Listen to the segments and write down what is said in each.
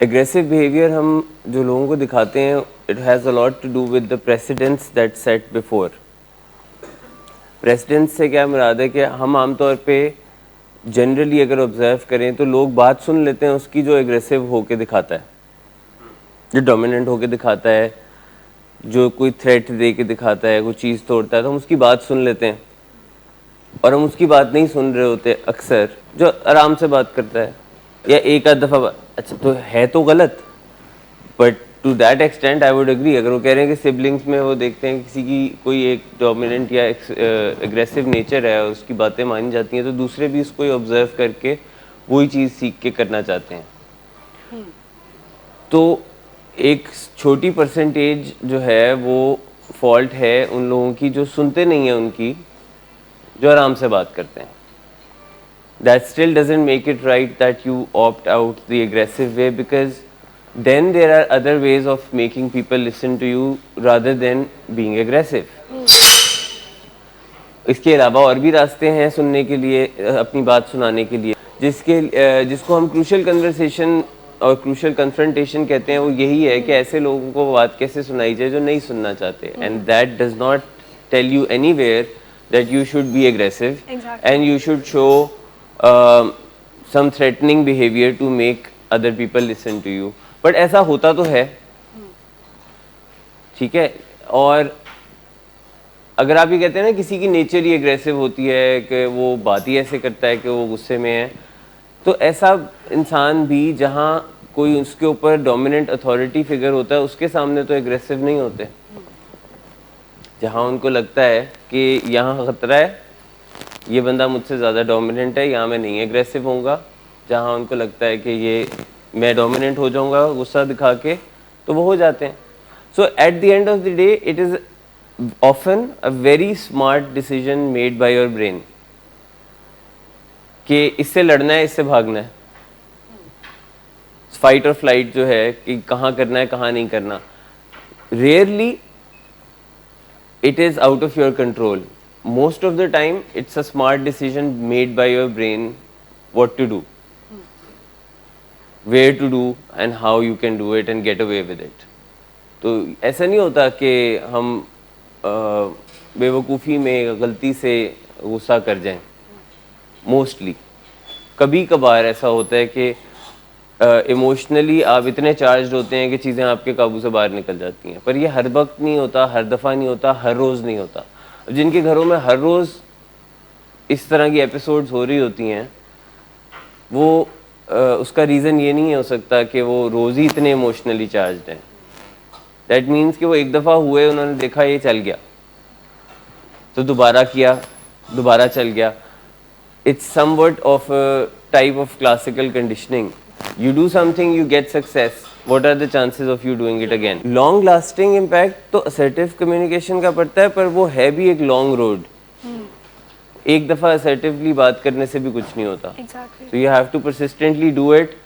Aggressive behaviour ہم جو لوگوں کو دکھاتے ہیں it has a lot to do with the precedents that set before. Precedents سے کیا مراد ہے کہ ہم عام طور پہ جنرلی اگر آبزرو کریں تو لوگ بات سن لیتے ہیں اس کی جو اگریسو ہو کے دکھاتا ہے, جو ڈومیننٹ ہو کے دکھاتا ہے, جو کوئی تھریٹ دے کے دکھاتا ہے, کوئی چیز توڑتا ہے, تو ہم اس کی بات سن لیتے ہیں. اور ہم اس کی بات نہیں سن رہے ہوتے اکثر, جو آرام سے بات کرتا ہے یا ایک آدھ دفعہ اچھا تو ہے تو غلط, but to that extent I would agree. اگر وہ کہہ رہے ہیں کہ سبلنگس میں وہ دیکھتے ہیں کسی کی کوئی ایک ڈومیننٹ یا اگریسو نیچر ہے, اس کی باتیں مانی جاتی ہیں, تو دوسرے بھی اس کو آبزرو کر کے وہی چیز سیکھ کے کرنا چاہتے ہیں. تو ایک چھوٹی پرسنٹیج جو ہے وہ فالٹ ہے ان لوگوں کی جو سنتے نہیں ہیں ان کی, جو آرام سے بات کرتے ہیں. That still doesn't make it right that you opt out the aggressive way, because then there are other ways of making people listen to you rather than being aggressive. اس کے علاوہ اور بھی راستے ہیں سننے کے لیے, اپنی بات سنانے کے لیے, جس کو ہم کروشل کنورسیشن اور کروشل کنفرنٹیشن کہتے ہیں. وہ یہی ہے کہ ایسے لوگوں کو بات کیسے سنائی جائے جو نہیں سننا چاہتے, and that does not tell you anywhere that you should be aggressive. Exactly. And you should show some threatening behavior to make other people listen to you. But ایسا ہوتا تو ہے, ٹھیک ہے. اور اگر آپ یہ کہتے ہیں نا کسی کی نیچر ہی اگریسو ہوتی ہے کہ وہ بات ہی ایسے کرتا ہے کہ وہ غصے میں ہے, تو ایسا انسان بھی جہاں کوئی اس کے اوپر ڈومیننٹ اتھارٹی فگر ہوتا ہے اس کے سامنے تو اگریسو نہیں ہوتے. جہاں ان کو لگتا ہے کہ یہاں خطرہ ہے, یہ بندہ مجھ سے زیادہ ڈومیننٹ ہے, یہاں میں نہیں اگریسو ہوں گا, جہاں ان کو لگتا ہے کہ یہ میں ڈومیننٹ ہو جاؤں گا غصہ دکھا کے, تو وہ ہو جاتے ہیں. So at the end of the day it is often a very smart decision made by your brain کہ اس سے لڑنا ہے, اس سے بھاگنا ہے. فائٹ اور فلائٹ جو ہے کہ کہاں کرنا ہے کہاں نہیں کرنا, rarely it is out of your control. Most of the time it's a smart decision made by your brain what to do, where to do and how you can do it and get away with it. تو ایسا نہیں ہوتا کہ ہم بے وقوفی میں غلطی سے غصہ کر جائیں. موسٹلی کبھی کبھار ایسا ہوتا ہے کہ ایموشنلی آپ اتنے چارجڈ ہوتے ہیں کہ چیزیں آپ کے قابو سے باہر نکل جاتی ہیں, پر یہ ہر وقت نہیں ہوتا, ہر دفعہ نہیں ہوتا, ہر روز نہیں ہوتا. جن کے گھروں میں ہر روز اس طرح کی ایپیسوڈز ہو رہی ہوتی ہیں, وہ اس کا ریزن یہ نہیں ہو سکتا کہ وہ روز ہی اتنے ایموشنلی چارجڈ ہیں. دیٹ مینس کہ وہ ایک دفعہ ہوئے, انہوں نے دیکھا یہ چل گیا, تو دوبارہ کیا, دوبارہ چل گیا. It's somewhat of a type of classical conditioning. You do something, you get success. What are the chances of you doing it again? Long lasting impact تو assertive communication کا پڑتا ہے, پر وہ ہے بھی ایک long road. ایک دفعہ assertively بات کرنے سے بھی کچھ نہیں ہوتا. Exactly. So you have to persistently do it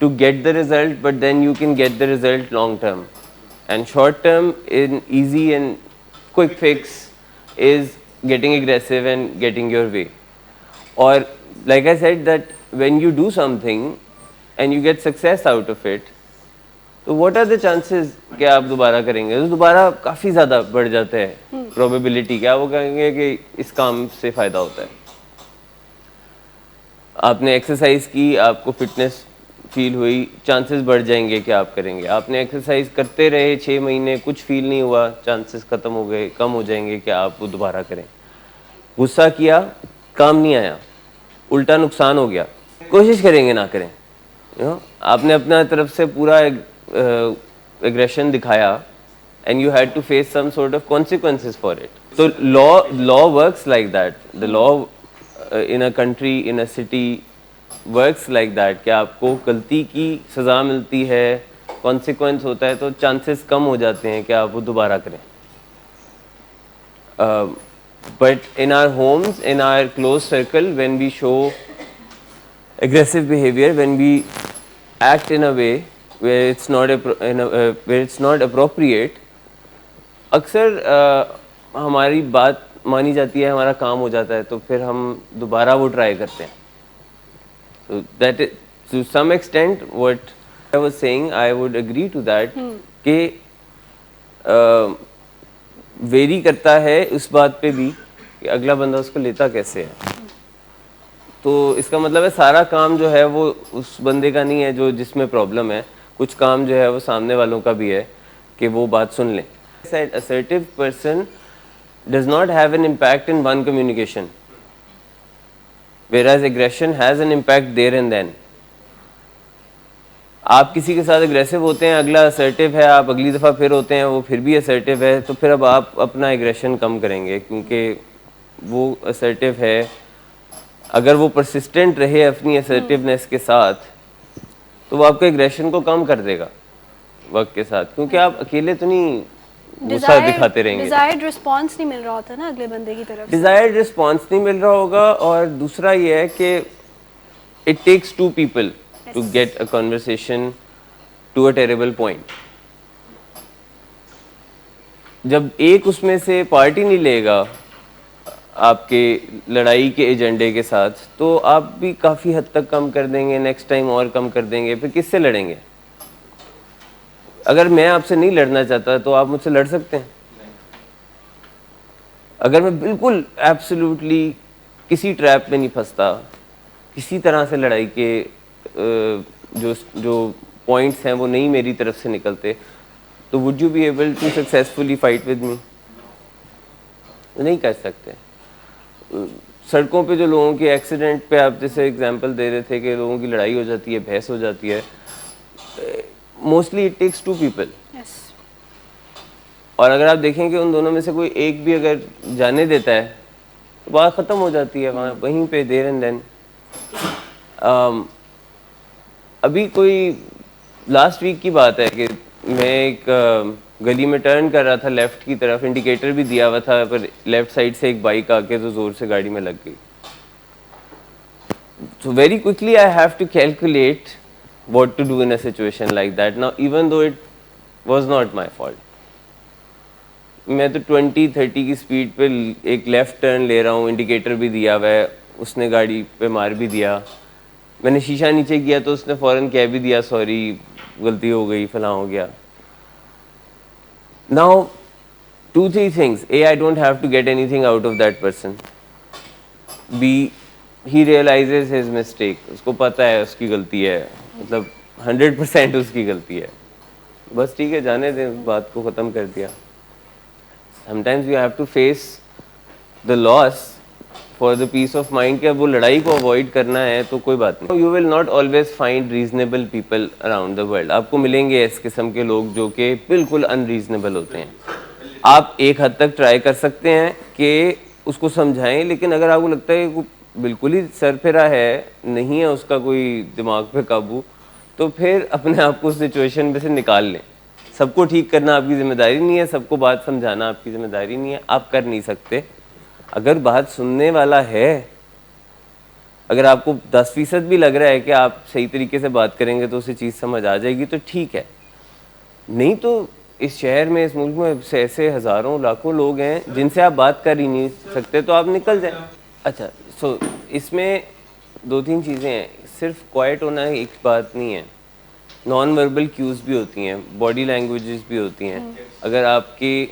to get the result, but then you can get the result long term. And short term in easy and quick fix is getting aggressive and getting your way. Or like I said that when you do something and you get success out of it, تو what are the chances کہ آپ دوبارہ کریں گے؟ تو دوبارہ کافی زیادہ بڑھ جاتا ہے probability. کیا وہ کہیں گے کہ اس کام سے فائدہ ہوتا ہے. آپ نے ایکسرسائز کی, آپ کو فٹنس فیل ہوئی, چانسز بڑھ جائیں گے کہ آپ کریں گے. آپ نے ایکسرسائز کرتے رہے 6 مہینے, کچھ فیل نہیں ہوا, چانسز ختم ہو گئے, کم ہو جائیں گے کہ آپ وہ دوبارہ کریں. غصہ کیا, کام نہیں آیا, الٹا نقصان ہو گیا, کوشش کریں گے نہ کریں. آپ نے اپنا طرف سے پورا ایگریشن دکھایا and you had to face some sort of consequences for it. So law works like that. The law in a country, in a city works like that کہ آپ کو غلطی کی سزا ملتی ہے, consequence ہوتا ہے, تو chances کم ہو جاتے ہیں کہ آپ وہ دوبارہ کریں. But in our homes, in our close circle, when we show aggressive behavior, when we act in a way where it's not appropriate, اکثر ہماری بات مانی جاتی ہے, ہمارا کام ہو جاتا ہے, تو پھر ہم دوبارہ وہ ٹرائی کرتے ہیں. So that is, to some extent what I was saying I would agree to that کہ ویری کرتا ہے اس بات پہ بھی کہ اگلا بندہ اس کو لیتا کیسے ہے. تو اس کا مطلب ہے سارا کام جو ہے وہ اس بندے کا نہیں ہے جو جس میں پرابلم ہے, کچھ کام جو ہے وہ سامنے والوں کا بھی ہے کہ وہ بات سن لیں. Assertive person does not have an impact in one communication, whereas aggression has an impact there and then. آپ کسی کے ساتھ اگریسو ہوتے ہیں, اگلا assertive ہے, آپ اگلی دفعہ پھر ہوتے ہیں وہ پھر بھی assertive ہے, تو پھر اب آپ اپنا ایگریشن کم کریں گے کیونکہ وہ assertive ہے. اگر وہ پرسسٹنٹ رہے اپنی assertiveness کے ساتھ تو وہ آپ کے ایگریشن کو کم کر دے گا وقت کے ساتھ, کیونکہ آپ اکیلے تو نہیں غصہ دکھاتے رہیں گے. ڈیزائرڈ رسپانس نہیں مل رہا ہوتا نا اگلے بندے کی طرف سے. ڈیزائرڈ رسپانس نہیں مل رہا ہوگا, اور دوسرا یہ ہے کہ it takes to people to get a conversation to a terrible point. جب ایک اس میں سے پارٹی نہیں لے گا آپ کے لڑائی کے ایجنڈے کے ساتھ تو آپ بھی کافی حد تک کم کر دیں گے, نیکسٹ ٹائم اور کم کر دیں گے. پھر کس سے لڑیں گے؟ اگر میں آپ سے نہیں لڑنا چاہتا تو آپ مجھ سے لڑ سکتے ہیں. اگر میں بالکل ایبسلیوٹلی کسی ٹریپ میں نہیں پھنستا, کسی طرح سے لڑائی کے جو پوائنٹس ہیں وہ نہیں میری طرف سے نکلتے, تو would you be able to successfully fight with me? نہیں کر سکتے. سڑکوں پہ جو لوگوں کے ایکسیڈنٹ پہ آپ جیسے اگزامپل دے رہے تھے کہ لوگوں کی لڑائی ہو جاتی ہے, بحث ہو جاتی ہے, mostly it takes to people. اور اگر آپ دیکھیں کہ ان دونوں میں سے کوئی ایک بھی اگر جانے دیتا ہے تو بات ختم ہو جاتی ہے وہاں وہیں پہ دیر اینڈ دین. ابھی کوئی لاسٹ ویک کی بات ہے کہ میں ایک گلی میں ٹرن کر رہا تھا لیفٹ کی طرف, انڈیکیٹر بھی دیا ہوا تھا, پر لیفٹ سائڈ سے ایک بائک آ کے تو زور سے گاڑی میں لگ گئی. So very quickly I have to calculate what to do in a situation like that. Now even though it was not my fault, میں تو 20-30 کی سپیڈ پہ ایک لیفٹ ٹرن لے رہا ہوں, انڈیکیٹر بھی دیا ہوا ہے, اس نے گاڑی پہ مار بھی دیا, میں نے شیشہ نیچے کیا تو اس نے فوراً کہہ بھی دیا سوری غلطی ہو گئی فلاں ہو گیا. Now 2-3 things: A, I don't have to get anything out of that person. B, he realizes his mistake, اس کو پتہ ہے اس کی غلطی ہے, مطلب 100% اس کی غلطی ہے, بس ٹھیک ہے جانے دیں, اس بات کو ختم کر دیا. Sometimes you have to face the loss for the peace of mind کہ اب وہ لڑائی کو avoid کرنا ہے تو کوئی بات نہیں. You will not always find reasonable people around the world. آپ کو ملیں گے اس قسم کے لوگ جو کہ بالکل unreasonable ہوتے ہیں. آپ ایک حد تک ٹرائی کر سکتے ہیں کہ اس کو سمجھائیں, لیکن اگر آپ کو لگتا ہے کہ بالکل ہی سر پھرا ہے, نہیں ہے اس کا کوئی دماغ پہ قابو, تو پھر اپنے آپ کو اس سچویشن میں سے نکال لیں. سب کو ٹھیک کرنا آپ کی ذمہ داری نہیں ہے, سب کو بات سمجھانا آپ کی ذمہ داری نہیں ہے, آپ کر نہیں سکتے. اگر بات سننے والا ہے, اگر آپ کو 10% بھی لگ رہا ہے کہ آپ صحیح طریقے سے بات کریں گے تو اسے چیز سمجھ آ جائے گی تو ٹھیک ہے, نہیں تو اس شہر میں اس ملک میں ایسے ہزاروں لاکھوں لوگ ہیں جن سے آپ بات کر ہی نہیں سکتے, تو آپ نکل جائیں. اچھا سو اس میں 2-3 چیزیں ہیں, صرف کوائٹ ہونا ایک بات نہیں ہے, نان وربل کیوز بھی ہوتی ہیں, باڈی لینگویجز بھی ہوتی ہیں. اگر آپ کی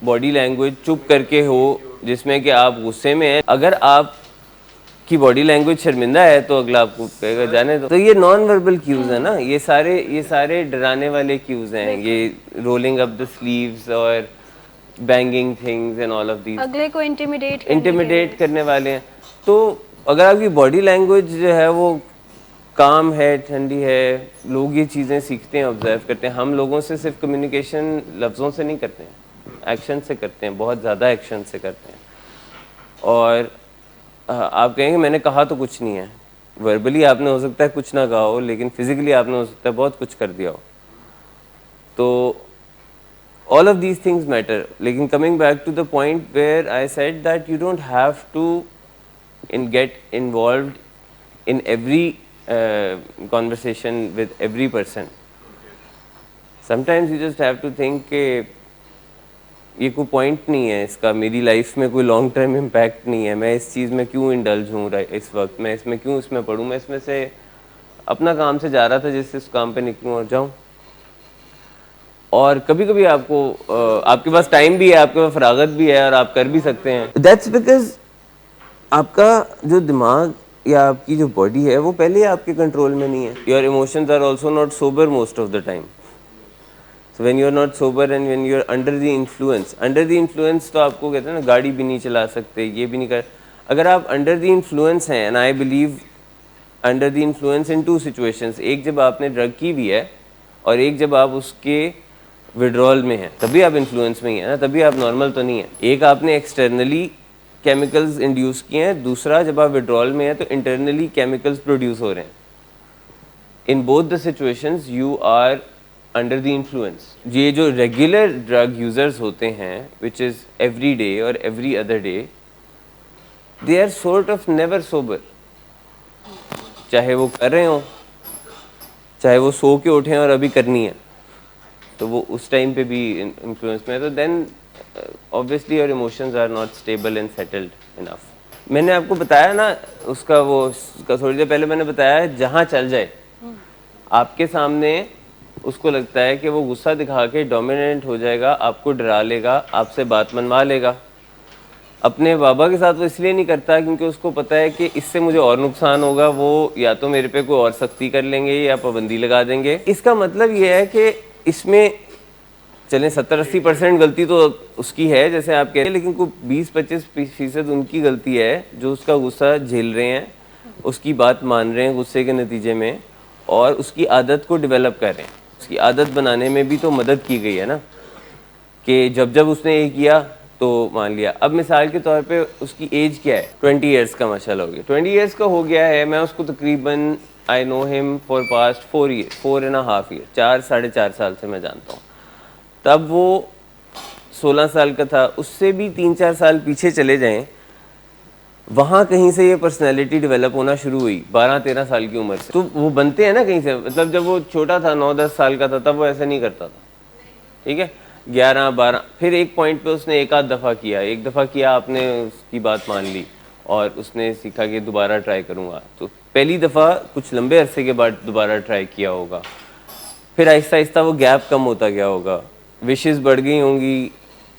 باڈی لینگویج چپ کر کے ہو جس میں کہ آپ غصے میں ہیں, اگر آپ کی باڈی لینگویج شرمندہ ہے تو اگلا آپ کو کہے گا جانے دو. تو یہ نان وربل کیوز ہیں نا, یہ سارے ڈرانے والے کیوز ہیں, یہ رولنگ اپ دا سلیوز اور banging things and all of these, اگلے کو انٹیمیڈیٹ کرنے والے ہیں. تو اگر آپ کی باڈی لینگویج جو ہے وہ کام ہے, ٹھنڈی ہے, لوگ یہ چیزیں سیکھتے ہیں, آبزرو کرتے ہیں. ہم لوگوں سے صرف کمیونیکیشن لفظوں سے نہیں کرتے ہیں, ایکشن سے کرتے ہیں, بہت زیادہ ایکشن سے کرتے ہیں. اور آپ کہیں گے میں نے کہا تو کچھ نہیں ہے, وربلی آپ نے ہو سکتا ہے کچھ نہ کہا ہو, لیکن فزیکلی آپ نے ہو سکتا ہے بہت کچھ کر دیا ہو. تو all of these things matter. لیکن coming back to the point where I said that you don't have to get involved in every conversation with every person. Sometimes you just have to think کہ یہ کوئی point نہیں ہے اس کا, میری life میں کوئی لانگ ٹرم امپیکٹ نہیں ہے, میں اس چیز میں کیوں انڈلج ہوں اس وقت, میں اس میں کیوں اس میں پڑھوں, میں اس میں سے اپنا کام سے جا رہا تھا جس سے اس کام پہ نکلوں اور جاؤں. اور کبھی کبھی آپ کو آپ کے پاس ٹائم بھی ہے, آپ کے پاس فراغت بھی ہے اور آپ کر بھی سکتے ہیں. دیٹس بیکاز آپ کا جو دماغ یا آپ کی جو باڈی ہے وہ پہلے ہی آپ کے کنٹرول میں نہیں ہے. Your emotions are also not sober most of the time. So when you are not sober and when you are under the influence تو آپ کو کہتے ہیں نا گاڑی بھی نہیں چلا سکتے, یہ بھی نہیں کر. اگر آپ under the influence ہیں, and I believe under the influence in two situations, ایک جب آپ نے ڈرگ کی بھی ہے اور ایک جب آپ اس کے withdrawal میں ہیں, تبھی آپ انفلوئنس میں ہی ہیں نا, تبھی آپ نارمل تو نہیں ہیں. ایک آپ نے ایکسٹرنلی کیمیکلز انڈیوس کیے ہیں, دوسرا جب آپ withdrawal میں ہیں تو انٹرنلی کیمیکلز پروڈیوس ہو رہے ہیں. In both the situations you are under the influence. یہ جو ریگولر ڈرگ یوزرز ہوتے ہیں which is every day or every other day, they are sort of never sober. چاہے وہ کر رہے ہوں, چاہے وہ سو کے اٹھیں اور ابھی کرنی ہے, تو وہ اس ٹائم پہ بھی انفلوئنس میں ہے. تو دین obviously your emotions are not stable and settled enough. میں نے آپ کو بتایا نا اس کا تھوڑی دیر پہلے میں نے بتایا جہاں چل جائے آپ کے سامنے, اس کو لگتا ہے کہ وہ غصہ دکھا کے ڈومیننٹ ہو جائے گا, آپ کو ڈرا لے گا, آپ سے بات منوا لے گا. اپنے بابا کے ساتھ وہ اس لیے نہیں کرتا کیونکہ اس کو پتا ہے کہ اس سے مجھے اور نقصان ہوگا, وہ یا تو میرے پہ کوئی اور سختی کر لیں گے یا پابندی لگا دیں گے. اس کا مطلب یہ ہے کہ اس میں چلیں 70-80% غلطی تو اس کی ہے جیسے آپ کہہ رہے ہیں, لیکن کوئی 20-25% ان کی غلطی ہے جو اس کا غصہ جھیل رہے ہیں, اس کی بات مان رہے ہیں غصے کے نتیجے میں, اور اس کی عادت کو ڈیولپ کر رہے ہیں. اس کی عادت بنانے میں بھی تو مدد کی گئی ہے نا, کہ جب اس نے یہ کیا تو مان لیا. اب مثال کے طور پہ اس کی ایج کیا ہے, 20 ایئرس کا ماشاء اللہ ہو گیا, 20 ایئرس کا ہو گیا ہے. میں اس کو تقریباً I know him for past 4.5 years, 4.5 سال سے میں جانتا ہوں. تب وہ 16 سال کا تھا, اس سے بھی 3-4 سال پیچھے چلے جائیں, وہاں کہیں سے یہ پرسنالٹی ڈیولپ ہونا شروع ہوئی 12-13 سال کی عمر سے. تو وہ بنتے ہیں نا کہیں سے, مطلب جب وہ چھوٹا تھا 9-10 سال کا تھا تب وہ ایسا نہیں کرتا تھا, ٹھیک ہے, 11-12, پھر ایک پوائنٹ پہ اس نے ایک دفعہ کیا, آپ نے اس کی بات مان لی اور اس نے سیکھا کہ دوبارہ ٹرائی کروں گا. تو پہلی دفعہ کچھ لمبے عرصے کے بعد دوبارہ ٹرائی کیا ہوگا, پھر آہستہ آہستہ وہ گیپ کم ہوتا گیا ہوگا, وشز بڑھ گئی ہوں گی,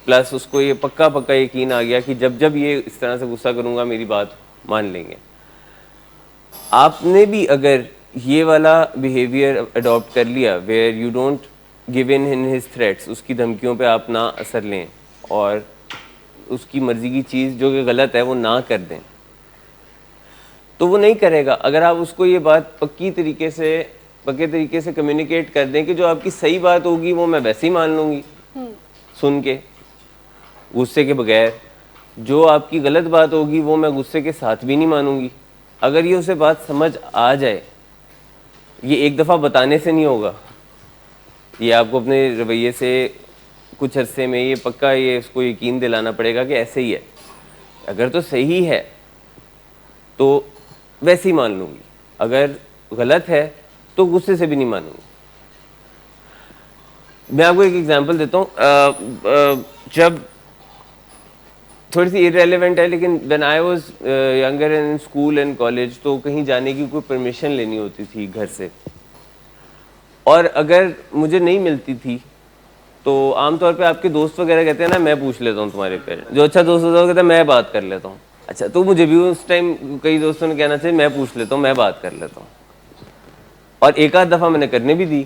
پلس اس کو یہ پکا یقین آ گیا کہ جب یہ اس طرح سے غصہ کروں گا میری بات مان لیں گے. آپ نے بھی اگر یہ والا بیہیویئر اڈاپٹ کر لیا where you don't give in his threats, اس کی دھمکیوں پہ آپ نہ اثر لیں اور اس کی مرضی کی چیز جو کہ غلط ہے وہ نہ کر دیں, تو وہ نہیں کرے گا. اگر آپ اس کو یہ بات پکے طریقے سے کمیونیکیٹ کر دیں کہ جو آپ کی صحیح بات ہوگی وہ میں ویسے ہی مان لوں گی سن کے غصے کے بغیر, جو آپ کی غلط بات ہوگی وہ میں غصے کے ساتھ بھی نہیں مانوں گی. اگر یہ اسے بات سمجھ آ جائے, یہ ایک دفعہ بتانے سے نہیں ہوگا, یہ آپ کو اپنے رویے سے کچھ عرصے میں یہ پکا یہ اس کو یقین دلانا پڑے گا کہ ایسے ہی ہے. اگر تو صحیح ہے تو ویسے ہی مان لوں گی, اگر غلط ہے تو غصے سے بھی نہیں مانوں گی. میں آپ کو ایک ایگزامپل دیتا ہوں, جب تھوڑی سی irrelevant ہے, لیکن when I was younger and in school and college, تو کہیں جانے کی کوئی پرمیشن لینی ہوتی تھی گھر سے, اور اگر مجھے نہیں ملتی تھی تو عام طور پہ آپ کے دوست وغیرہ کہتے ہیں نا میں پوچھ لیتا ہوں تمہارے پیرنٹس, جو اچھا دوست ہوتا ہے وہ کہتا ہے میں بات کر لیتا ہوں. اچھا, تو مجھے بھی اس ٹائم کئی دوستوں نے کہنا چاہیے میں پوچھ لیتا ہوں, میں بات کر لیتا ہوں. اور ایک آدھ دفعہ میں نے کرنے بھی دی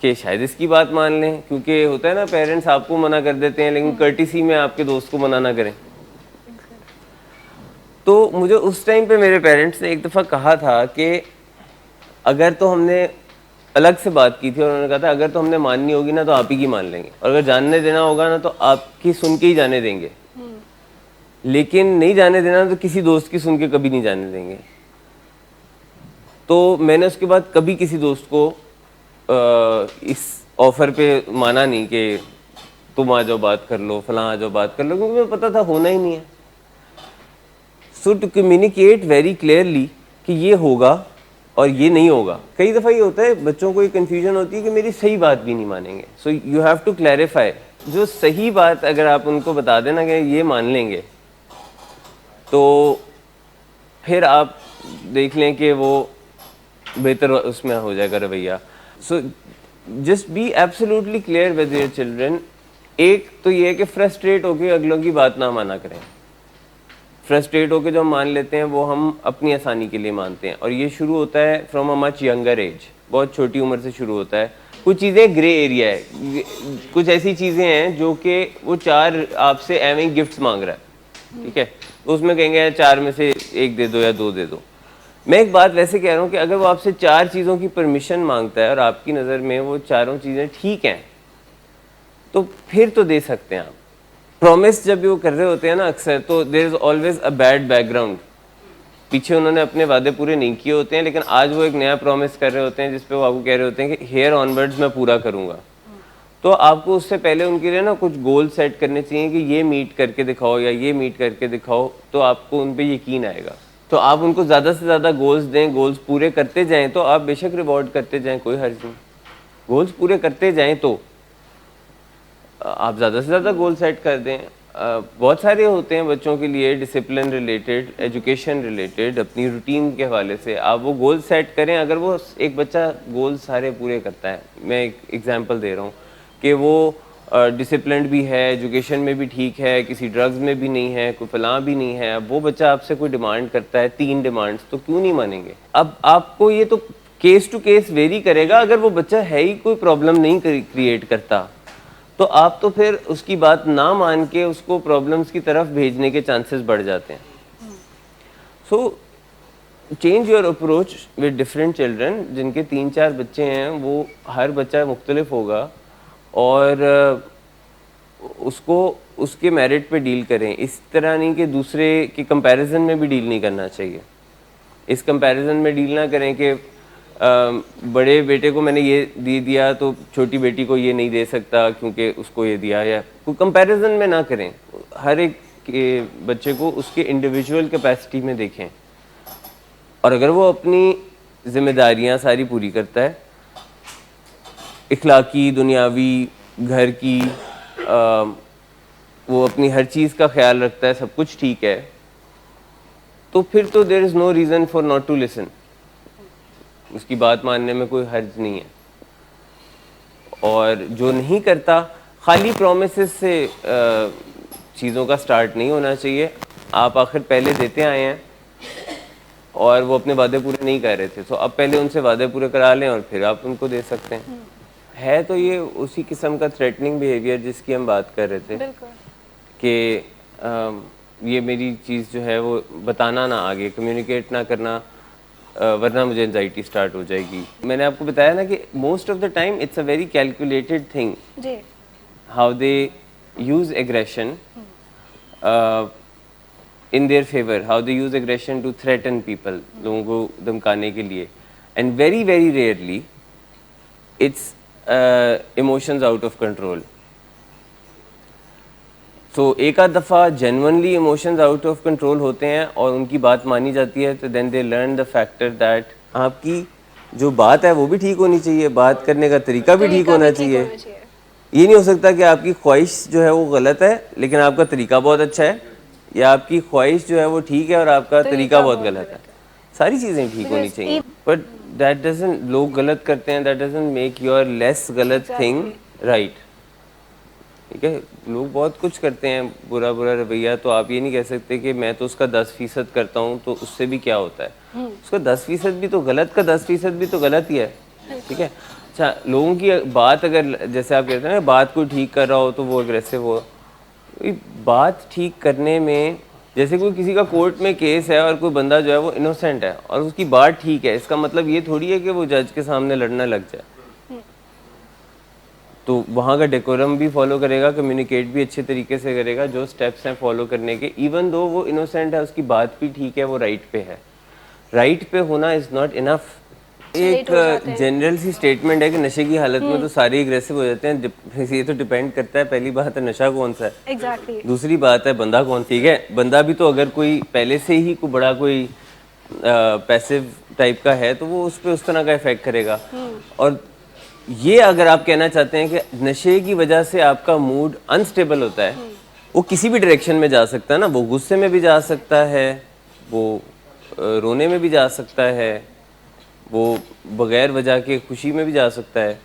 کہ شاید اس کی بات مان لیں, کیونکہ ہوتا ہے نا پیرنٹس آپ کو منع کر دیتے ہیں لیکن کرٹیسی میں آپ کے دوست کو منع نہ کریں. تو مجھے اس ٹائم پہ میرے پیرنٹس نے ایک دفعہ کہا تھا کہ اگر تو ہم نے الگ سے بات کی تھی, اور انہوں نے کہا تھا اگر تو ہم نے ماننی ہوگی نا تو آپ ہی کی مان لیں گے, اور اگر جاننے دینا ہوگا نا تو آپ کی سن کے ہی جانے دیں گے, لیکن نہیں جانے دینا تو کسی دوست کی سن کے کبھی نہیں جانے دیں گے. تو میں نے اس کے بعد کبھی کسی دوست کو اس آفر پہ مانا نہیں کہ تم آ جاؤ بات کر لو, فلاں آ جاؤ بات کر لو, کیونکہ مجھے پتا تھا ہونا ہی نہیں ہے. سو ٹو کمیونیکیٹ ویری کلیئرلی کہ یہ ہوگا اور یہ نہیں ہوگا. کئی دفعہ یہ ہوتا ہے بچوں کو یہ کنفیوژن ہوتی ہے کہ میری صحیح بات بھی نہیں مانیں گے. So you have to clarify, جو صحیح بات اگر آپ ان کو بتا دینا کہ یہ مان لیں گے تو پھر آپ دیکھ لیں کہ وہ بہتر اس میں ہو جائے گا رویہ. So just be absolutely clear with your children. ایک تو یہ ہے کہ فرسٹریٹ ہو کے اگلوں کی بات نہ مانا کریں. فرسٹریٹ ہو کے جو ہم مان لیتے ہیں وہ ہم اپنی آسانی کے لیے مانتے ہیں, اور یہ شروع ہوتا ہے from a much younger age, بہت چھوٹی عمر سے شروع ہوتا ہے. کچھ چیزیں گرے ایریا ہے, کچھ ایسی چیزیں ہیں جو کہ وہ 4 آپ سے ایویں گفٹس مانگ رہا ہے, ٹھیک ہے, تو اس میں کہیں گے 4 میں سے 1 دے دو یا 2 دے دو. میں ایک بات ویسے کہہ رہا ہوں کہ اگر وہ آپ سے 4 چیزوں کی پرمیشن مانگتا ہے اور آپ کی نظر میں وہ 4 چیزیں ٹھیک ہیں تو پھر تو دے سکتے ہیں آپ. پرومس جب وہ کر رہے ہوتے ہیں نا اکثر, تو there is always a bad background. پیچھے انہوں نے اپنے وعدے پورے نہیں کیے ہوتے ہیں, لیکن آج وہ ایک نیا پرومس کر رہے ہوتے ہیں جس پہ وہ آپ کو کہہ رہے ہوتے ہیں کہ ہیئر آن ورڈز میں پورا کروں گا. تو آپ کو اس سے پہلے ان کے لیے نا کچھ گول سیٹ کرنے چاہیے کہ یہ میٹ کر کے دکھاؤ یا یہ میٹ کر کے دکھاؤ, تو آپ کو ان پہ یقین آئے گا. تو آپ ان کو زیادہ سے زیادہ گولز دیں, گولز پورے کرتے جائیں تو آپ بے شک ریوارڈ کرتے جائیں, کوئی حرج نہیں. گولز پورے کرتے جائیں تو آپ زیادہ سے زیادہ گول سیٹ کر دیں. بہت سارے ہوتے ہیں بچوں کے لیے ڈسپلن ریلیٹڈ, ایجوکیشن ریلیٹڈ, اپنی روٹین کے حوالے سے آپ وہ گول سیٹ کریں. اگر وہ ایک بچہ گول سارے پورے کرتا ہے, میں ایک ایگزامپل دے رہا ہوں کہ وہ ڈسپلنڈ بھی ہے, ایجوکیشن میں بھی ٹھیک ہے, کسی ڈرگز میں بھی نہیں ہے, کوئی فلاں بھی نہیں ہے, اب وہ بچہ آپ سے کوئی ڈیمانڈ کرتا ہے 3 ڈیمانڈس, تو کیوں نہیں مانیں گے؟ اب آپ کو یہ تو کیس ٹو کیس ویری کرے گا. اگر وہ بچہ ہے ہی کوئی پرابلم نہیں کریٹ کرتا تو آپ تو پھر اس کی بات نہ مان کے اس کو پرابلمس کی طرف بھیجنے کے چانسز بڑھ جاتے ہیں. So change your approach with different children. جن کے 3-4 بچے ہیں وہ ہر بچہ مختلف ہوگا, اور اس کو اس کے میرٹ پہ ڈیل کریں. اس طرح نہیں کہ دوسرے کے کمپیریزن میں بھی ڈیل نہیں کرنا چاہیے. اس کمپیریزن میں ڈیل نہ کریں کہ بڑے بیٹے کو میں نے یہ دے دیا تو چھوٹی بیٹی کو یہ نہیں دے سکتا کیونکہ اس کو یہ دیا, یا کوئی کمپیریزن میں نہ کریں. ہر ایک کے بچے کو اس کے انڈیویجول کیپیسٹی میں دیکھیں, اور اگر وہ اپنی ذمہ داریاں ساری پوری کرتا ہے, اخلاقی, دنیاوی, گھر کی, وہ اپنی ہر چیز کا خیال رکھتا ہے, سب کچھ ٹھیک ہے, تو پھر تو there is no reason for not to listen. اس کی بات ماننے میں کوئی حرج نہیں ہے. اور جو نہیں کرتا, خالی پرومسز سے چیزوں کا سٹارٹ نہیں ہونا چاہیے. آپ آخر پہلے دیتے آئے ہیں اور وہ اپنے وعدے پورے نہیں کر رہے تھے, تو اب پہلے ان سے وعدے پورے کرا لیں اور پھر آپ ان کو دے سکتے ہیں. ہے تو یہ اسی قسم کا تھریٹننگ بیہیویئر جس کی ہم بات کر رہے تھے کہ یہ میری چیز جو ہے وہ بتانا نہ, آگے کمیونیکیٹ نہ کرنا, ورنہ مجھے انزائٹی سٹارٹ ہو جائے گی. میں نے آپ کو بتایا نا کہ most of the time it's a very calculated thing how they use aggression in their favor, how they use aggression to threaten people, لوگوں کو دھمکانے کے لیے. And very very rarely it's emotions out of control. So ایک آدھ دفعہ genuinely emotions out of control ہوتے ہیں اور ان کی بات مانی جاتی ہے, تو then they learn the factor that آپ کی جو بات ہے وہ بھی ٹھیک ہونی چاہیے, بات کرنے کا طریقہ بھی ٹھیک ہونا چاہیے. یہ نہیں ہو سکتا کہ آپ کی خواہش جو ہے وہ غلط ہے لیکن آپ کا طریقہ بہت اچھا ہے, یا آپ کی خواہش جو ہے وہ ٹھیک ہے اور آپ کا طریقہ بہت غلط ہے. ساری چیزیں ٹھیک ہونی چاہیے, بٹ دیٹ ڈزنٹ, لوگ غلط کرتے ہیں, دیٹ ڈزنٹ میک یور لیس غلط تھنگ رائٹ. ٹھیک ہے, لوگ بہت کچھ کرتے ہیں برا برا رویہ, تو آپ یہ نہیں کہہ سکتے کہ میں تو اس کا 10% کرتا ہوں تو اس سے بھی کیا ہوتا ہے. اس کا 10% بھی تو غلط کا 10% بھی تو غلط ہی ہے. ٹھیک ہے, اچھا لوگوں کی بات اگر جیسے آپ کہتے ہیں نا بات کوئی ٹھیک کر رہا ہو تو وہ اگریسو ہو. بات ٹھیک کرنے میں, جیسے کوئی کسی کا کورٹ میں کیس ہے اور کوئی بندہ جو ہے وہ انوسینٹ ہے اور اس کی بات ٹھیک ہے, اس کا مطلب یہ تھوڑی ہے کہ وہ جج کے سامنے لڑنا لگ جائے. تو وہاں کا ڈیکورم بھی فالو کرے گا, کمیونیکیٹ بھی اچھے طریقے سے کرے گا, جو سٹیپس ہیں فالو کرنے کے, ایون دو وہ انوسینٹ ہے, اس کی بات بھی ٹھیک ہے, وہ رائٹ پہ ہے. رائٹ پہ ہونا از ناٹ انف. ایک جنرل سی اسٹیٹمنٹ ہے کہ نشے کی حالت میں تو سارے اگریسو ہو جاتے ہیں. یہ تو ڈیپینڈ کرتا ہے, پہلی بات ہے نشہ کون سا ہے, دوسری بات ہے بندہ کون. ٹھیک ہے, بندہ بھی تو اگر کوئی پہلے سے ہی کوئی بڑا کوئی پیسو ٹائپ کا ہے تو وہ اس پہ اس طرح کا افیکٹ کرے گا. اور یہ اگر آپ کہنا چاہتے ہیں کہ نشے کی وجہ سے آپ کا موڈ انسٹیبل ہوتا ہے, وہ کسی بھی ڈائریکشن میں جا سکتا ہے نا, وہ غصے میں بھی جا سکتا ہے, وہ رونے میں بھی جا سکتا ہے, وہ بغیر وجہ کے خوشی میں بھی جا سکتا ہے.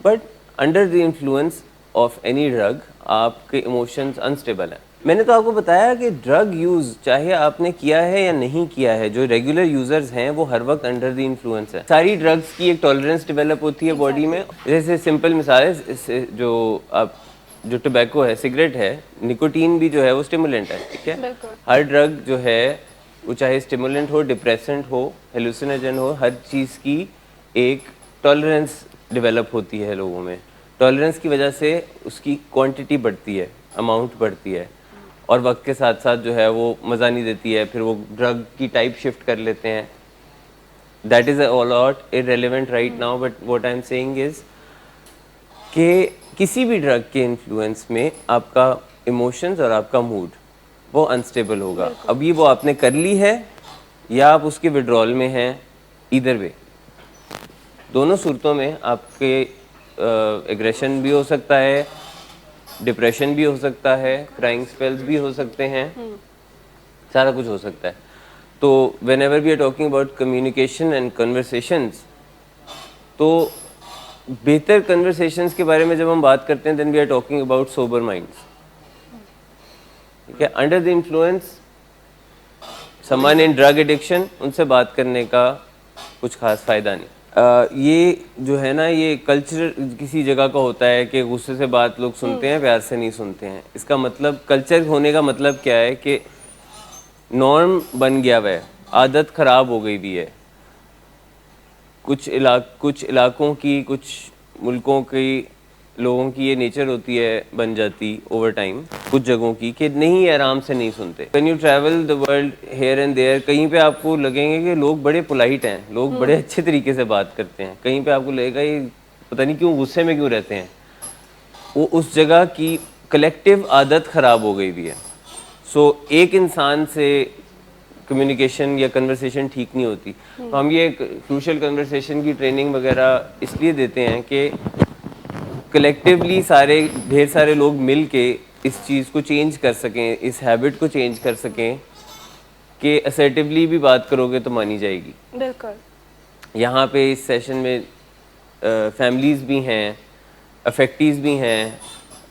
But under the influence of any drug آپ کے ایموشنز انسٹیبل ہیں. میں نے تو آپ کو بتایا کہ ڈرگ یوز چاہے آپ نے کیا ہے یا نہیں کیا ہے, جو ریگولر یوزرز ہیں وہ ہر وقت انڈر دی انفلوئنس ہے. ساری ڈرگس کی ایک ٹالرنس ڈیولپ ہوتی ہے باڈی میں. جیسے سمپل مثال ہے, جو ٹوبیکو ہے, سگریٹ ہے, نکوٹین بھی جو ہے وہ اسٹیمولنٹ ہے, ٹھیک ہے. ہر ڈرگ جو ہے وہ چاہے اسٹیمولنٹ ہو, ڈپریسنٹ ہو, ہیلوسینوجن ہو, ہر چیز کی ایک ٹالرنس ڈیولپ ہوتی ہے لوگوں میں. ٹالرنس کی وجہ سے اس کی کوانٹٹی بڑھتی ہے, اماؤنٹ بڑھتی ہے, اور وقت کے ساتھ ساتھ جو ہے وہ مزہ نہیں دیتی ہے, پھر وہ ڈرگ کی ٹائپ شفٹ کر لیتے ہیں. That is a lot irrelevant right now, but what I'm saying is کہ کسی بھی ڈرگ کے انفلوئنس میں آپ کا ایموشنز اور آپ کا موڈ وہ انسٹیبل ہوگا. ابھی وہ آپ نے کر لی ہے یا آپ اس کے وڈرول میں ہیں, ایدر وے دونوں صورتوں میں آپ کے ایگریشن بھی ہو سکتا ہے, ڈپریشن بھی ہو سکتا ہے, کرائنگ اسپیلز بھی ہو سکتے ہیں, سارا کچھ ہو سکتا ہے. تو whenever we are talking about communication and conversations, تو بہتر کنورسیشنز کے بارے میں جب ہم بات کرتے ہیں then we are talking about sober minds. ٹھیک ہے, انڈر دی انفلوئنس سمان ان ڈرگ ایڈکشن, ان سے بات کرنے کا کچھ خاص فائدہ نہیں. یہ جو ہے نا, یہ کلچر کسی جگہ کا ہوتا ہے کہ غصے سے بات لوگ سنتے ہیں, پیار سے نہیں سنتے ہیں. اس کا مطلب کلچر ہونے کا مطلب کیا ہے کہ نارم بن گیا ہوا ہے, عادت خراب ہو گئی بھی ہے. کچھ علاقوں کی, کچھ ملکوں کی لوگوں کی یہ نیچر ہوتی ہے, بن جاتی اوور ٹائم, کچھ جگہوں کی, کہ نہیں آرام سے نہیں سنتے. When you travel the world here and there, کہیں پہ آپ کو لگیں گے کہ لوگ بڑے پولائٹ ہیں, لوگ بڑے اچھے طریقے سے بات کرتے ہیں, کہیں پہ آپ کو لگے گا یہ پتہ نہیں کیوں غصے میں کیوں رہتے ہیں. وہ اس جگہ کی کلیکٹیو عادت خراب ہو گئی بھی ہے. سو ایک انسان سے کمیونیکیشن یا کنورسیشن ٹھیک نہیں ہوتی. تو ہم یہ کروشل کنورسیشن کی ٹریننگ وغیرہ اس لیے دیتے ہیں کہ کلیکٹیولی ڈھیر سارے لوگ مل کے اس چیز کو چینج کر سکیں, اس ہیبٹ کو چینج کر سکیں کہ اسرٹیولی بھی بات کرو گے تو مانی جائے گی. بالکل. یہاں پہ اس سیشن میں فیملیز بھی ہیں, افیکٹیز بھی ہیں,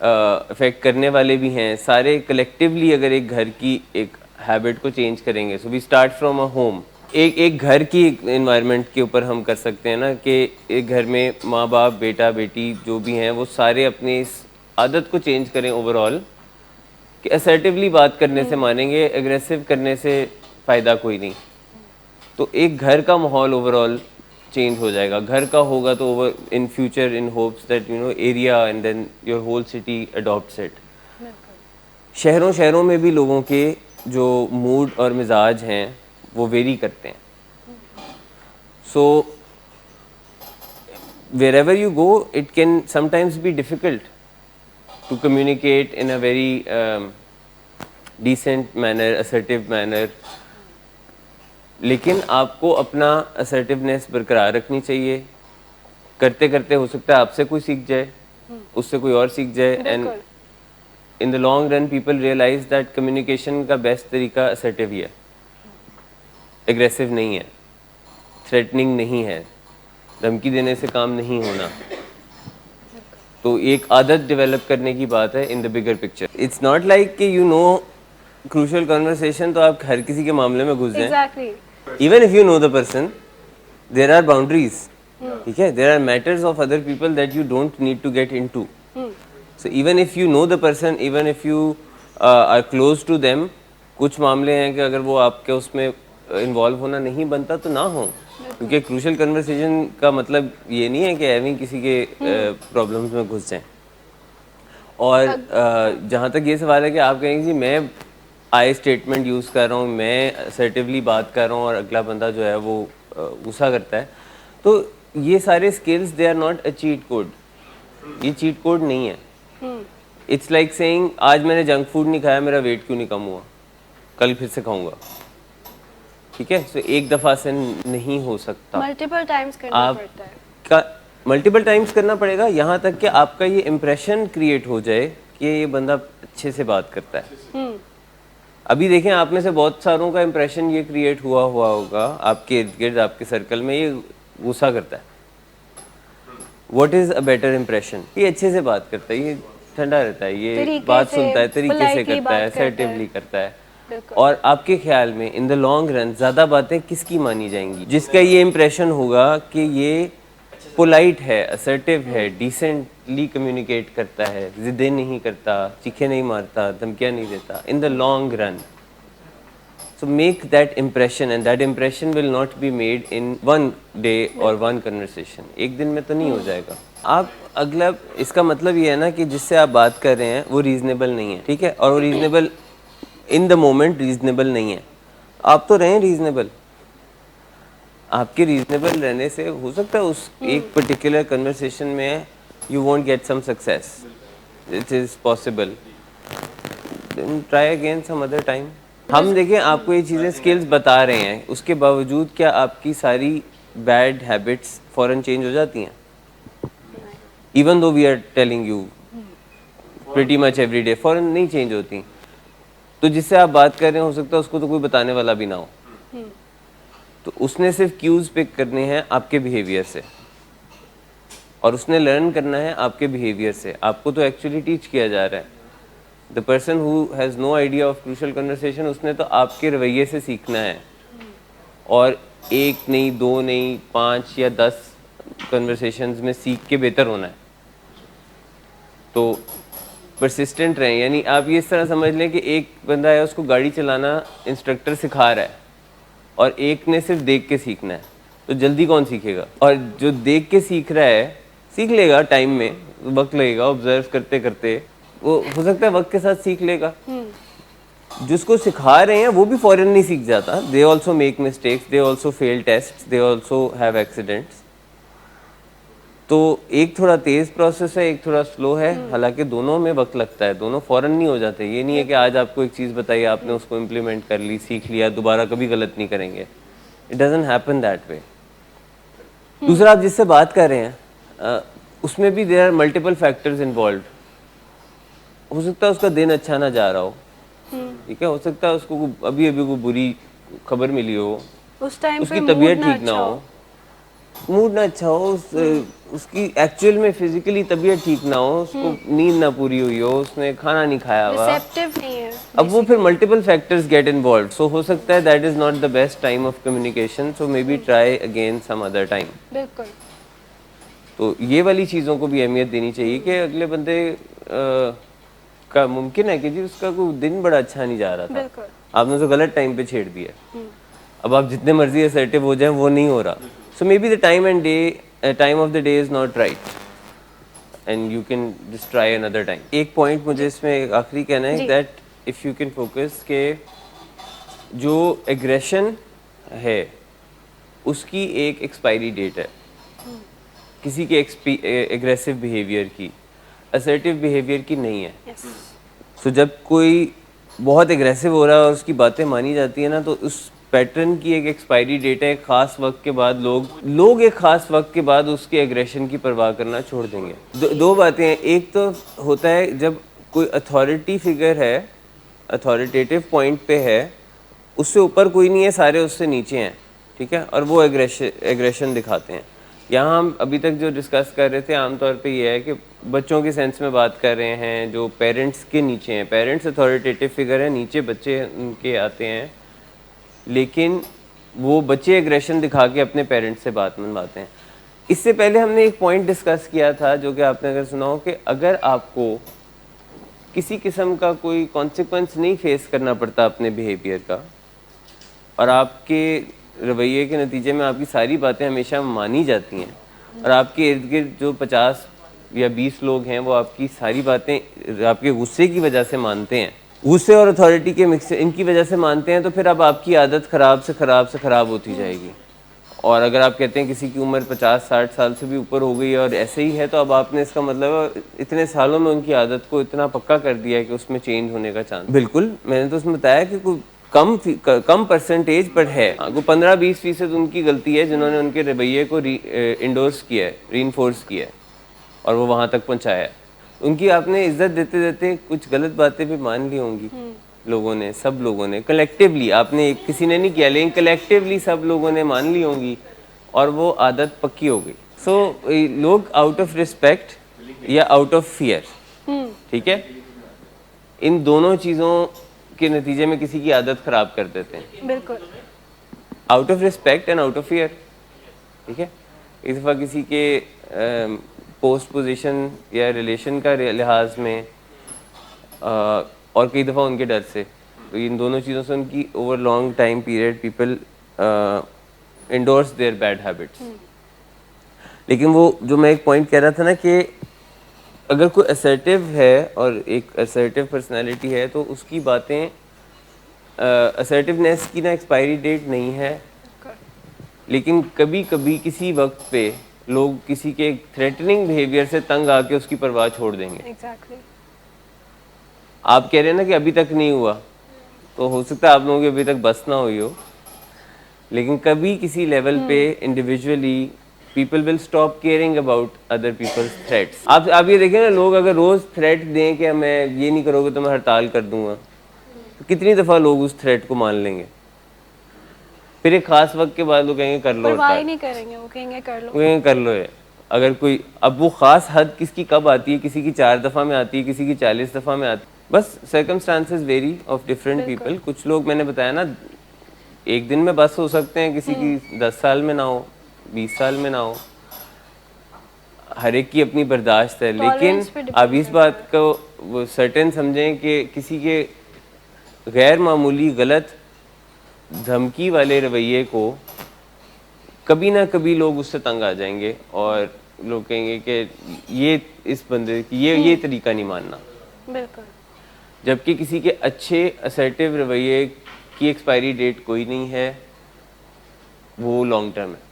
افیکٹ کرنے والے بھی ہیں, سارے کلیکٹیولی اگر ایک گھر کی ایک ہیبٹ کو چینج کریں گے. So we start from a home. ایک گھر کی انوائرمنٹ کے اوپر ہم کر سکتے ہیں نا, کہ ایک گھر میں ماں باپ, بیٹا بیٹی جو بھی ہیں وہ سارے اپنی اس عادت کو چینج کریں اوور آل, کہ اسرٹیولی بات کرنے سے مانیں گے, ایگریسو کرنے سے فائدہ کوئی نہیں. تو ایک گھر کا ماحول اوور آل چینج ہو جائے گا. گھر کا ہوگا تو in future in hopes that you know area and then your whole city adapts it. شہروں میں بھی لوگوں کے جو موڈ اور مزاج ہیں وہ ویری کرتے ہیں. سو wherever you go it can sometimes be difficult to communicate in a very decent manner, assertive manner. لیکن آپ کو اپنا assertiveness برقرار رکھنی چاہیے. کرتے کرتے ہو سکتا ہے آپ سے کوئی سیکھ جائے, اس سے کوئی اور سیکھ جائے, and in the long run people realize that communication کا بیسٹ طریقہ assertive ہی ہے, اگریسو نہیں ہے, تھریٹننگ نہیں ہے, دھمکی دینے سے کام نہیں ہونا. تو ایک عادت ڈیولپ کرنے کی بات ہے in the bigger picture. It's not like کہ یو نو کروشل کنورسیشن تو آپ ہر کسی کے معاملے میں گھس جائیں. Even if you know the person there are boundaries, ٹھیک ہے, there are matters of other people that you don't need to get into. So even if you know the person, even if you are close to them, کچھ معاملے ہیں کہ اگر وہ آپ کے اس میں انوالو ہونا نہیں بنتا تو نہ ہو. کیونکہ کروشل کنورسیشن کا مطلب یہ نہیں ہے کہ ایویں کسی کے پرابلمس میں گھس جائیں. اور جہاں تک یہ سوال ہے کہ آپ کہیں گے جی میں آئی اسٹیٹمنٹ یوز کر رہا ہوں, میں اسرٹیولی بات کر رہا ہوں اور اگلا بندہ جو ہے وہ غصہ کرتا ہے, تو یہ سارے skills they are not a cheat code. یہ چیٹ کوڈ نہیں ہے. اٹس لائک سیئنگ آج میں نے جنک فوڈ نہیں کھایا, میرا ویٹ کیوں نہیں کم ہوا, کل پھر سے کھاؤں گا. ٹھیک ہے, سو ایک دفعہ سے نہیں ہو سکتا, ملٹیپل ٹائمز کرنا پڑتا ہے. ملٹیپل ٹائمز کرنا پڑے گا, یہاں تک کہ آپ کا یہ امپریشن کریٹ ہو جائے کہ یہ بندہ اچھے سے بات کرتا ہے. ابھی دیکھیں آپ میں سے بہت ساروں کا امپریشن یہ کریٹ ہوا ہوگا آپ کے ارد گرد, آپ کے سرکل میں, یہ غصہ کرتا ہے. What is a better impression? یہ اچھے سے بات کرتا ہے, یہ ٹھنڈا رہتا ہے, یہ بات سنتا ہے, طریقے سے کرتا ہے, assertively کرتا ہے. اور آپ کے خیال میں ان دا لانگ رن زیادہ باتیں کس کی مانی جائیں گی؟ جس کا یہ امپریشن ہوگا کہ یہ پولائٹ ہے, assertive ہے, ڈیسنٹلی کمیونیکیٹ کرتا ہے, ضدیں نہیں کرتا, چیخے نہیں مارتا, دھمکیاں نہیں دیتا, in the long run. So make that impression, and that impression will not be made in one day or one conversation. ایک دن میں تو نہیں ہو جائے گا. آپ اگلا, اس کا مطلب یہ ہے نا کہ جس سے آپ بات کر رہے ہیں وہ ریزنیبل نہیں ہے, ٹھیک ہے, اور وہ reasonable in the moment reasonable نہیں ہے. آپ تو رہیں ریزنیبل, آپ کے ریزنیبل رہنے سے ہو سکتا ہے اس ایک پرٹیکولر کنورسیشن میں you won't get some success, it is possible, try again some other time. ہم دیکھیں آپ کو یہ چیزیں اسکلز بتا رہے ہیں, اس کے باوجود کیا آپ کی ساری بیڈ ہیبٹس فوراً چینج ہو جاتی ہیں؟ Even though we are telling you pretty much every day, فوراً نہیں چینج ہوتی. تو جس سے آپ بات کر رہے ہیں ہو سکتا ہے اس کو تو کوئی بتانے والا بھی نہ ہو, تو اس نے صرف کیوز پک کرنے ہیں آپ کے بیہیویئر سے, اور اس نے لرن کرنا ہے آپ کے بیہیویئر سے. آپ کو تو ایکچولی ٹیچ کیا جا رہا ہے. The person who has no idea of crucial conversation, اس نے تو آپ کے رویے سے سیکھنا ہے, اور ایک نہیں, دو نہیں, 5 یا 10 conversations میں سیکھ کے بہتر ہونا ہے. تو persistent رہیں, یعنی آپ یہ اس طرح سمجھ لیں کہ ایک بندہ ہے اس کو گاڑی چلانا انسٹرکٹر سکھا رہا ہے, اور ایک نے صرف دیکھ کے سیکھنا ہے, تو جلدی کون سیکھے گا؟ اور جو دیکھ کے سیکھ رہا ہے سیکھ لے گا, ٹائم میں وقت لگے گا, آبزرو کرتے کرتے وہ ہو سکتا ہے وقت کے ساتھ سیکھ لے گا. جس کو سکھا رہے ہیں وہ بھی فوراً نہیں سیکھ جاتا. They also make mistakes, they also fail test, they also have accidents. تو ایک تھوڑا تیز پروسیس ہے, ایک تھوڑا سلو ہے, حالانکہ دونوں میں وقت لگتا ہے, دونوں فوراً نہیں ہو جاتے. یہ نہیں ہے کہ آج آپ کو ایک چیز بتائی, آپ نے اس کو امپلیمنٹ کر لی, سیکھ لیا, دوبارہ کبھی غلط نہیں کریں گے. It doesn't happen that way. دوسرا, آپ جس سے بات کر رہے ہیں اس میں بھی there are multiple factors involved. ہو سکتا ہے اس کا دن اچھا نہ جا رہا ہو, ٹھیک ہے, ہو سکتا ہے اس کو ابھی کوئی بری خبر ملی ہو, اس کی طبیعت ٹھیک نہ ہو, موڈ نہ اچھا ہو, اس کی ایکچوئل میں فزیکلی طبیعت ٹھیک نہ ہو, اس کو نیند نہ پوری ہوئی ہو, اس نے کھانا نہیں کھایا ہوا. اب وہ پھر multiple factors get involved. So ہو سکتا ہے that is not the best time of communication, so maybe try again some other time. بالکل. تو یہ والی چیزوں کو بھی اہمیت دینی چاہیے کہ اگلے بندے کا ممکن ہے کہ جی اس کا کوئی دن بڑا اچھا نہیں جا رہا تھا, آپ نے اسے غلط ٹائم پہ چھیڑ دیا. اب آپ جتنے مرضی assertive ہو جائیں وہ نہیں ہو رہا. So maybe the time of the day is not right, and you can just try another time. ایک پوائنٹ مجھے اس میں آخری کہنا ہے that if you can focus کہ جو ایگریشن ہے اس کی ایک ایکسپائری ڈیٹ ہے, کسی کے ایگریسو بیہیویئر کی, assertive بیہیویئر کی نہیں ہے. سو جب کوئی بہت ایگریسو ہو رہا ہے اور اس کی باتیں مانی جاتی ہیں نا, تو اس پیٹرن کی ایک ایکسپائری ڈیٹ ہے. ایک خاص وقت کے بعد لوگ ایک خاص وقت کے بعد اس کے ایگریشن کی پرواہ کرنا چھوڑ دیں گے. دو باتیں ہیں. ایک تو ہوتا ہے جب کوئی اتھارٹی فگر ہے, اتھارٹیٹیو پوائنٹ پہ ہے, اس سے اوپر کوئی نہیں ہے, سارے اس سے نیچے ہیں, ٹھیک ہے, اور وہ ایگریشن دکھاتے ہیں. یہاں ہم ابھی تک جو ڈسکس کر رہے تھے عام طور پہ یہ ہے کہ بچوں کے سینس میں بات کر رہے ہیں جو پیرنٹس کے نیچے ہیں. پیرنٹس اتھارٹیٹیو فگر ہیں, نیچے بچے ان کے آتے ہیں, لیکن وہ بچے ایگریشن دکھا کے اپنے پیرنٹس سے بات منواتے ہیں. اس سے پہلے ہم نے ایک پوائنٹ ڈسکس کیا تھا جو کہ آپ نے اگر سنا ہو کہ اگر آپ کو کسی قسم کا کوئی کانسیکوینس نہیں فیس کرنا پڑتا اپنے بیہیویئر کا, اور آپ کے رویے کے نتیجے میں آپ کی ساری باتیں ہمیشہ مانی جاتی ہیں, اور آپ کے ارد گرد جو 50 یا 20 لوگ ہیں وہ آپ کی ساری باتیں آپ کے غصے کی وجہ سے مانتے ہیں, غصے اور اتھارٹی کے مکس ان کی وجہ سے مانتے ہیں, تو پھر اب آپ کی عادت خراب سے خراب ہوتی جائے گی. اور اگر آپ کہتے ہیں کسی کی عمر 50-60 سال سے بھی اوپر ہو گئی ہے اور ایسے ہی ہے, تو اب آپ نے اس کا مطلب اتنے سالوں میں ان کی عادت کو اتنا پکا کر دیا ہے کہ اس میں چینج ہونے کا چانس. بالکل, میں نے تو اس میں بتایا کہ کوئی کم پرسنٹیج پر ہے, وہ 15-20% ان کی غلطی ہے جنہوں نے ان کے رویے کو انڈورس کیا ہے, ری انفورس کیا ہے, اور وہ وہاں تک پہنچایا ہے. ان کی آپ نے عزت دیتے دیتے کچھ غلط باتیں بھی مان لی ہوں گی لوگوں نے, سب لوگوں نے کلیکٹیولی, آپ نے کسی نے نہیں کیا لیکن کلیکٹیولی سب لوگوں نے مان لی ہوں گی, اور وہ عادت پکی ہو گئی. سو لوگ آؤٹ آف رسپیکٹ یا آؤٹ آف فیئر, ٹھیک ہے, ان دونوں چیزوں کے نتیجے میں کسی کی عادت خراب کر دیتے ہیں. بالکل. Out of respect and out of fear, ٹھیک ہے. اس دفعہ کسی کے پوسٹ پوزیشن یا ریلیشن کا لحاظ میں اور کئی دفعہ ان کے ڈر سے, تو ان دونوں چیزوں سے ان کی over long time period people endures their bad habits. لیکن وہ جو میں ایک پوائنٹ کہہ رہا تھا نا کہ اگر کوئی اسرٹیو ہے اور ایک اسرٹیو پرسنالٹی ہے تو اس کی باتیں اسرٹیونیس کی نا ایکسپائری ڈیٹ نہیں ہے, لیکن کبھی کبھی کسی وقت پہ لوگ کسی کے تھریٹننگ بیہیویئر سے تنگ آ کے اس کی پرواہ چھوڑ دیں گے. آپ کہہ رہے ہیں نا کہ ابھی تک نہیں ہوا, تو ہو سکتا ہے آپ لوگوں کی ابھی تک بس نہ ہوئی ہو, لیکن کبھی کسی لیول پہ individually people will stop caring about other people's threats. آپ یہ دیکھیں نا, لوگ اگر روز تھریٹ دیں کہ میں یہ نہیں کرو گے تو میں ہڑتال کر دوں گا, تو کتنی دفعہ لوگ اس تھریٹ کو مان لیں گے. پھر ایک خاص وقت کے بعد وہ کہیں گے کر لو, پرواہ نہیں کریں گے, وہ کہیں گے کر لو, وہ کہیں گے کر لو. اگر کوئی اب وہ خاص حد کس کی کب آتی ہے, کسی کی 4 دفعہ میں آتی ہے, کسی کی 40 دفعہ میں آتی ہے, بس circumstances very of different people. کچھ لوگ میں نے بتایا نا ایک دن میں بس ہو سکتے ہیں, کسی کی 10 سال میں نہ ہو, 20 سال میں نہ ہو, ہر ایک کی اپنی برداشت ہے. لیکن اب اس بات کو وہ سرٹن سمجھیں کہ کسی کے غیر معمولی غلط دھمکی والے رویے کو کبھی نہ کبھی لوگ اس سے تنگ آ جائیں گے اور لوگ کہیں گے کہ یہ اس بندے کی یہ طریقہ نہیں ماننا. بالکل. جبکہ کسی کے اچھے اسرٹیو رویے کی ایکسپائری ڈیٹ کوئی نہیں ہے, وہ لانگ ٹرم ہے.